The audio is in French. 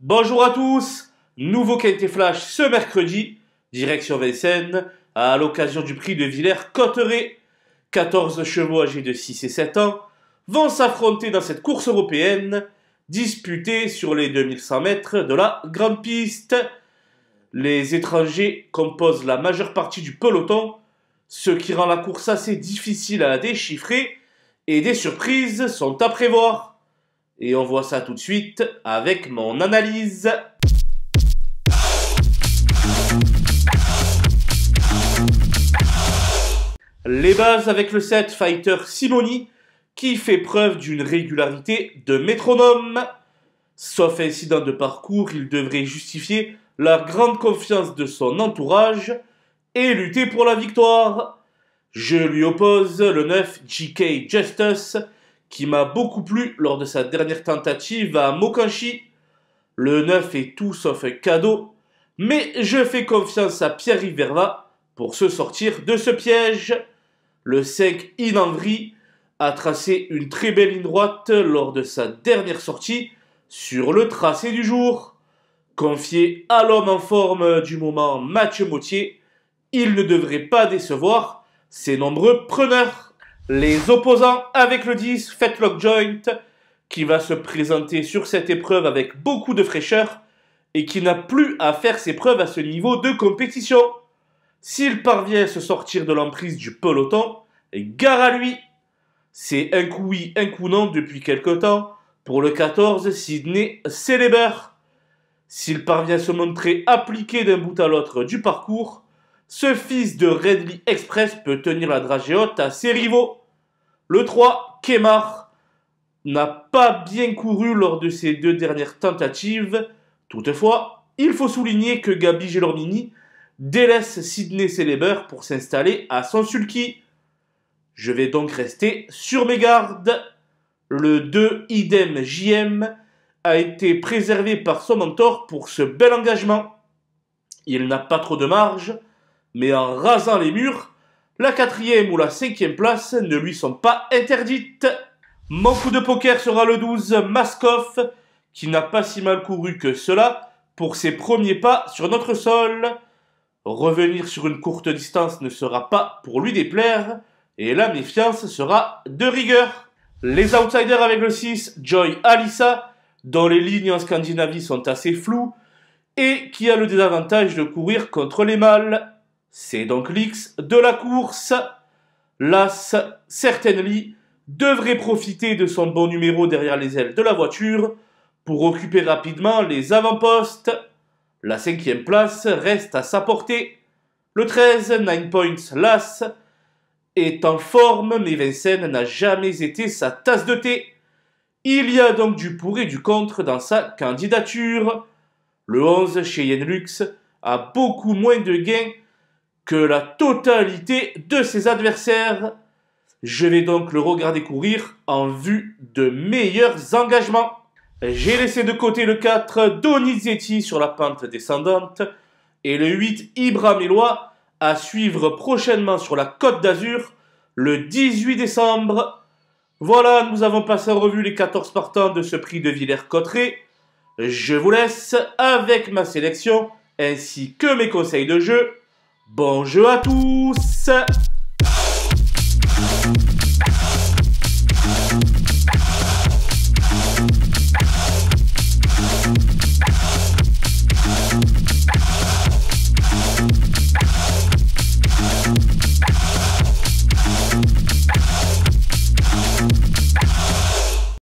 Bonjour à tous, nouveau Quintet Flash ce mercredi, direction Vincennes, à l'occasion du prix de Villers-Cotterêts. 14 chevaux âgés de 6 et 7 ans vont s'affronter dans cette course européenne, disputée sur les 2100 mètres de la grande piste. Les étrangers composent la majeure partie du peloton, ce qui rend la course assez difficile à déchiffrer, et des surprises sont à prévoir. Et on voit ça tout de suite avec mon analyse. Les bases avec le 7 Fighter Simoni, qui fait preuve d'une régularité de métronome. Sauf incident de parcours, il devrait justifier la grande confiance de son entourage et lutter pour la victoire. Je lui oppose le 9 GK Justice, qui m'a beaucoup plu lors de sa dernière tentative à Mokanchi. Le 9 est tout sauf un cadeau, mais je fais confiance à Pierre-Yves Vervat pour se sortir de ce piège. Le 5 Inanvri a tracé une très belle ligne droite lors de sa dernière sortie sur le tracé du jour. Confié à l'homme en forme du moment Mathieu Mottier, il ne devrait pas décevoir ses nombreux preneurs. Les opposants avec le 10 Fetlock Joint, qui va se présenter sur cette épreuve avec beaucoup de fraîcheur et qui n'a plus à faire ses preuves à ce niveau de compétition. S'il parvient à se sortir de l'emprise du peloton, gare à lui. C'est un coup oui, un coup non depuis quelque temps pour le 14 Sydney Celeber. S'il parvient à se montrer appliqué d'un bout à l'autre du parcours, ce fils de Redley Express peut tenir la dragée haute à ses rivaux. Le 3, Kemar, n'a pas bien couru lors de ses deux dernières tentatives. Toutefois, il faut souligner que Gabi Gelormini délaisse Sydney Celeber pour s'installer à son sulky. Je vais donc rester sur mes gardes. Le 2, Idem JM, a été préservé par son mentor pour ce bel engagement. Il n'a pas trop de marge, mais en rasant les murs, la 4e ou la 5e place ne lui sont pas interdites. Mon coup de poker sera le 12 Maskoff, qui n'a pas si mal couru que cela pour ses premiers pas sur notre sol. Revenir sur une courte distance ne sera pas pour lui déplaire, et la méfiance sera de rigueur. Les outsiders avec le 6 Joy Alissa, dont les lignes en Scandinavie sont assez floues, et qui a le désavantage de courir contre les mâles. C'est donc l'X de la course. L'As Certainly devrait profiter de son bon numéro derrière les ailes de la voiture pour occuper rapidement les avant-postes. La 5e place reste à sa portée. Le 13, 9 Points L'As, est en forme, mais Vincennes n'a jamais été sa tasse de thé. Il y a donc du pour et du contre dans sa candidature. Le 11, Cheyenne Lux, a beaucoup moins de gains que la totalité de ses adversaires. Je vais donc le regarder courir en vue de meilleurs engagements. J'ai laissé de côté le 4 Donizetti sur la pente descendante et le 8 Ibra Mélois à suivre prochainement sur la Côte d'Azur le 18 décembre. Voilà, nous avons passé en revue les 14 partants de ce prix de Villers-Cotterêts. Je vous laisse avec ma sélection ainsi que mes conseils de jeu. Bon jeu à tous!